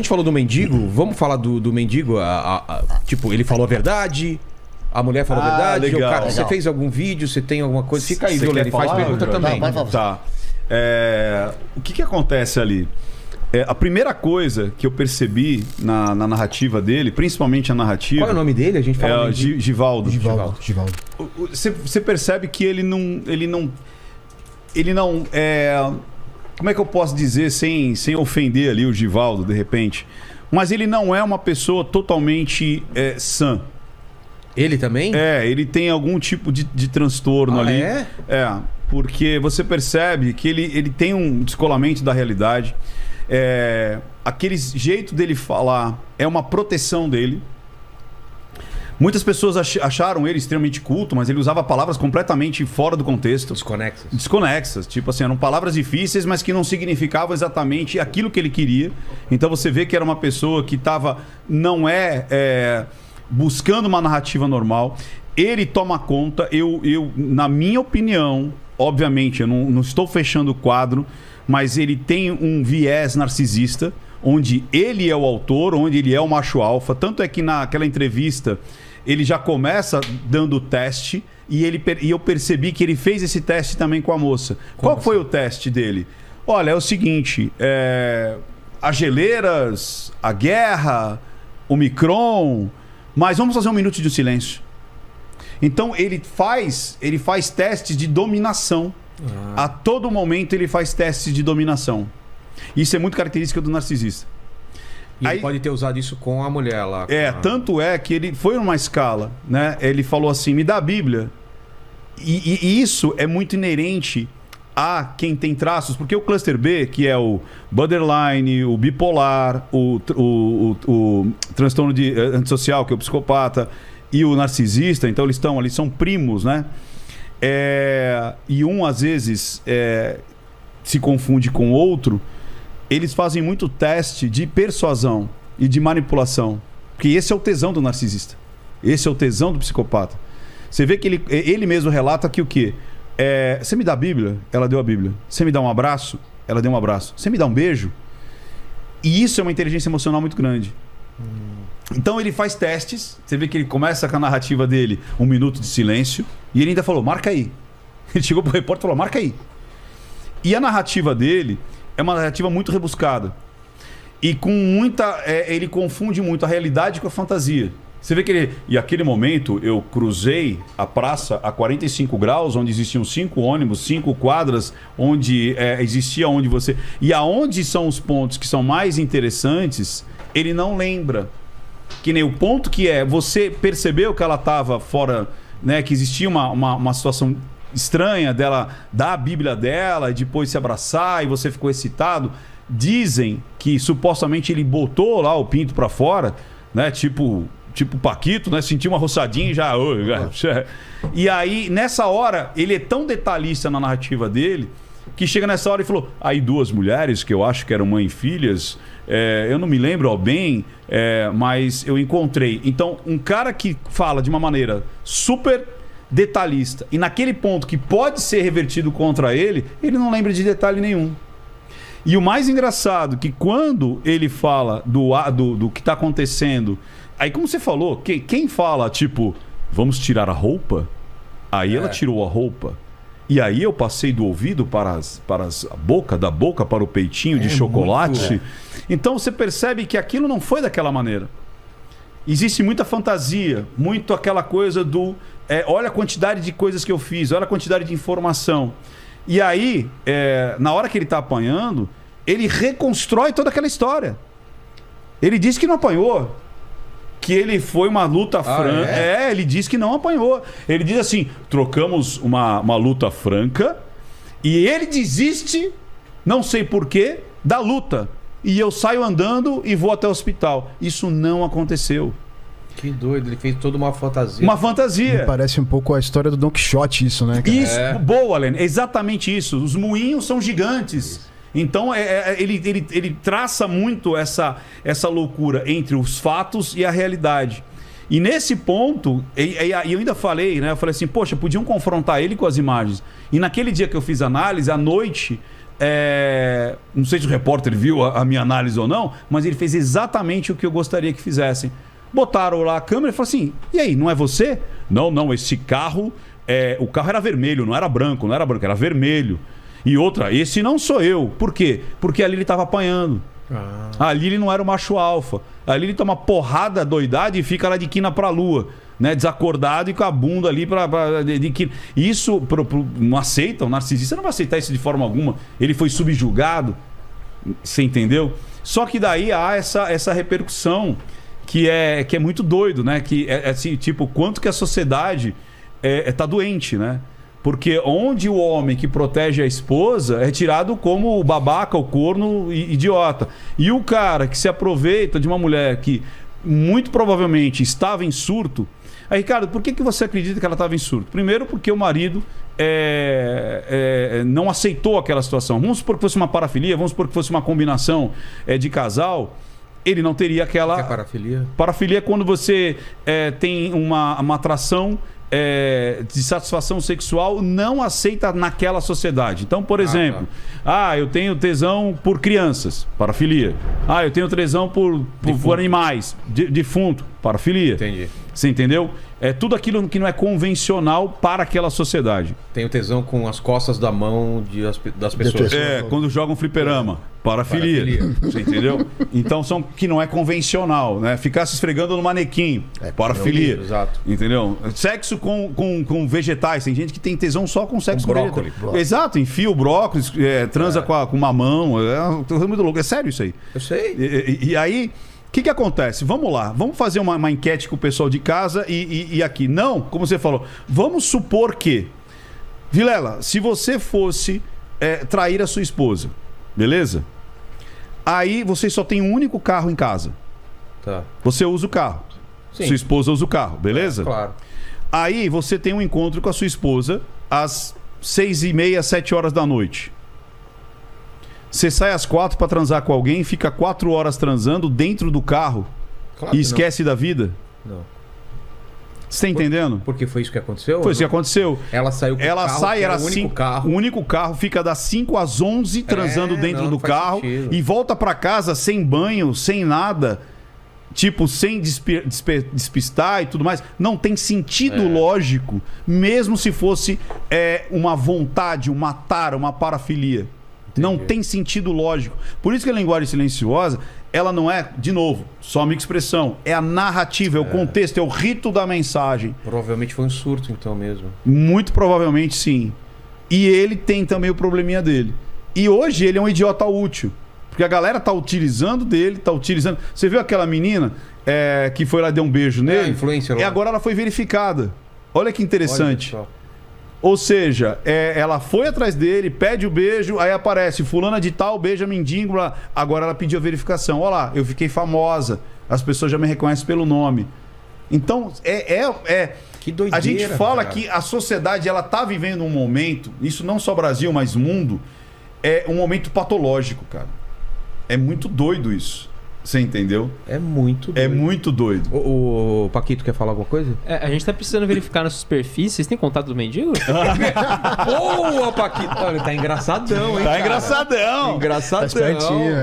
gente falou do mendigo, vamos falar do mendigo? Tipo, ele falou a verdade, a mulher falou a verdade. Legal, cara, legal. Você fez algum vídeo, você tem alguma coisa? Fica aí, Você viu, Lene? quer Faz falar, pergunta Jorge? também. Tá. O que acontece ali? A primeira coisa que eu percebi na narrativa dele, principalmente a narrativa... Qual é o nome dele? A gente fala Givaldo. Givaldo. Você percebe que ele não como é que eu posso dizer sem ofender ali o Givaldo, de repente? Mas ele não é uma pessoa totalmente sã. Ele também? Ele tem algum tipo de transtorno ali. Porque você percebe que ele tem um descolamento da realidade. Aquele jeito dele falar é uma proteção dele. Muitas pessoas acharam ele extremamente culto, mas ele usava palavras completamente fora do contexto. Desconexas. Tipo assim, eram palavras difíceis, mas que não significavam exatamente aquilo que ele queria. Então você vê que era uma pessoa que não é buscando uma narrativa normal. Ele toma conta, na minha opinião, obviamente, eu não estou fechando o quadro, mas ele tem um viés narcisista, onde ele é o autor, onde ele é o macho alfa. Tanto é que naquela entrevista ele já começa dando o teste e eu percebi que ele fez esse teste também com a moça. Qual foi o teste dele? Olha, é o seguinte, as geleiras, a guerra, o Micron, mas vamos fazer um minuto de silêncio. Então ele faz testes de dominação. A todo momento ele faz testes de dominação. Isso é muito característica do narcisista. E ele pode ter usado isso com a mulher lá. Tanto é que ele foi numa escala, né? Ele falou assim, me dá a Bíblia. E isso é muito inerente a quem tem traços, porque o cluster B, que é o borderline, o bipolar, o transtorno antissocial, que é o psicopata, e o narcisista, então eles estão ali, são primos, né? E um às vezes se confunde com o outro. Eles fazem muito teste de persuasão e de manipulação, porque esse é o tesão do narcisista, esse é o tesão do psicopata. Você vê que ele mesmo relata que o quê? Você me dá a Bíblia? Ela deu a Bíblia. Você me dá um abraço? Ela deu um abraço. Você me dá um beijo? E isso é uma inteligência emocional muito grande. Então ele faz testes. Você vê que ele começa com a narrativa dele, 1 minuto de silêncio, e ele ainda falou, marca aí. Ele chegou pro repórter e falou, marca aí. E a narrativa dele é uma narrativa muito rebuscada. E com muita... ele confunde muito a realidade com a fantasia. Você vê que e aquele momento eu cruzei a praça a 45 graus, onde existiam 5 ônibus, 5 quadras, onde existia onde você... E aonde são os pontos que são mais interessantes, ele não lembra. Que nem o ponto que você percebeu que ela estava fora, né? Que existia uma situação estranha dela dar a Bíblia dela e depois se abraçar e você ficou excitado. Dizem que supostamente ele botou lá o pinto pra fora, né? Tipo Paquito, né? Sentiu uma roçadinha e já... E aí, nessa hora, ele é tão detalhista na narrativa dele que chega nessa hora e falou, aí 2 mulheres que eu acho que eram mãe e filhas, eu não me lembro ao bem, mas eu encontrei. Então, um cara que fala de uma maneira super detalhista e naquele ponto que pode ser revertido contra ele não lembra de detalhe nenhum. E o mais engraçado que quando ele fala do que está acontecendo, aí como você falou, quem fala tipo, vamos tirar a roupa? Aí ela tirou a roupa. E aí eu passei do ouvido para a boca, da boca para o peitinho de chocolate. Então você percebe que aquilo não foi daquela maneira. Existe muita fantasia, muito aquela coisa do... olha a quantidade de coisas que eu fiz, olha a quantidade de informação. E aí, na hora que ele está apanhando, ele reconstrói toda aquela história. Ele diz que não apanhou, que ele foi uma luta franca. Ele diz que não apanhou. Ele diz assim, trocamos uma luta franca e ele desiste, não sei porquê, da luta. E eu saio andando e vou até o hospital. Isso não aconteceu. Que doido, ele fez toda uma fantasia. Uma fantasia. Me parece um pouco a história do Don Quixote isso, né, cara? Isso, boa, Len, é exatamente isso. Os moinhos são gigantes. Então ele traça muito essa loucura entre os fatos e a realidade. E nesse ponto, eu ainda falei, né? Eu falei assim, poxa, podiam confrontar ele com as imagens. E naquele dia que eu fiz análise, à noite, Não sei se o repórter viu a minha análise ou não, mas ele fez exatamente o que eu gostaria que fizessem. Botaram lá a câmera e falaram assim: e aí, não é você? Não, esse carro, o carro era vermelho, não era branco, era vermelho. E outra, esse não sou eu. Por quê? Porque ali ele estava apanhando. Ali ele não era o macho alfa. Ali ele toma porrada doidade e fica lá de quina pra lua, né? Desacordado e com a bunda ali de quina. Isso não aceita, o narcisista não vai aceitar isso de forma alguma. Ele foi subjugado, você entendeu? Só que daí há essa repercussão que é muito doido, né? Que é assim, tipo, quanto que a sociedade tá doente, né? Porque onde o homem que protege a esposa é tirado como o babaca, o corno idiota. E o cara que se aproveita de uma mulher que muito provavelmente estava em surto. Aí, Ricardo, por que você acredita que ela estava em surto? Primeiro, porque o marido não aceitou aquela situação. Vamos supor que fosse uma parafilia, vamos supor que fosse uma combinação de casal. Ele não teria aquela... O que é parafilia? Parafilia é quando você tem uma atração... de satisfação sexual não aceita naquela sociedade. Então, por exemplo, eu tenho tesão por crianças, parafilia. Eu tenho tesão por animais, defunto, parafilia. Entendi. Você entendeu? É tudo aquilo que não é convencional para aquela sociedade. Tenho tesão com as costas da mão das pessoas. Quando jogam fliperama. Parafilia. Você entendeu? Então são que não é convencional, né? Ficar se esfregando no manequim. Parafilia. Exato. Entendeu? Sexo com vegetais. Tem gente que tem tesão só com sexo com brócolis. Exato, enfia o brócolis, transa com uma mão. É muito louco. É sério isso aí. Eu sei. E aí, o que acontece? Vamos lá, vamos fazer uma enquete com o pessoal de casa e aqui. Não, como você falou, vamos supor que, Vilela, se você fosse trair a sua esposa, beleza? Aí você só tem um único carro em casa. Tá. Você usa o carro. Sim. Sua esposa usa o carro, beleza? Claro. Aí você tem um encontro com a sua esposa às 6h30, 7 horas da noite. Você sai às 4 para transar com alguém, fica 4 horas transando dentro do carro Claro e esquece da vida? Não. Você tá entendendo? Porque foi isso que aconteceu? Foi isso que aconteceu. Ela saiu com o carro, sai, era o único carro. O único carro fica das 5 às 11 transando dentro do carro e volta para casa sem banho, sem nada. Tipo, sem despistar e tudo mais. Não tem sentido lógico, mesmo se fosse uma vontade, um matar, uma parafilia. Entendi. Não tem sentido lógico. Por isso que a linguagem silenciosa, ela não é, de novo, só uma expressão. É a narrativa, é o contexto, é o rito da mensagem. Provavelmente foi um surto, então, mesmo. Muito provavelmente, sim. E ele tem também o probleminha dele. E hoje ele é um idiota útil. Porque a galera tá utilizando dele, tá utilizando... Você viu aquela menina que foi lá e deu um beijo nele? Influencer lá. E agora ela foi verificada. Olha que interessante. Olha só. Ou seja, ela foi atrás dele, pede o beijo, aí aparece fulana de tal, beija mendigo, agora ela pediu a verificação. Olha lá, eu fiquei famosa, as pessoas já me reconhecem pelo nome. Então, que doideira, a gente fala, cara, que a sociedade ela tá vivendo um momento, isso não só Brasil, mas mundo, é um momento patológico, cara. É muito doido isso. Você entendeu? É muito doido. É muito doido. O Paquito quer falar alguma coisa? A gente tá precisando verificar nossos perfis. Vocês têm contato do mendigo? Boa, Paquito! Olha, tá engraçadão, hein? Tá engraçadão. Engraçadão. Tá espertinho,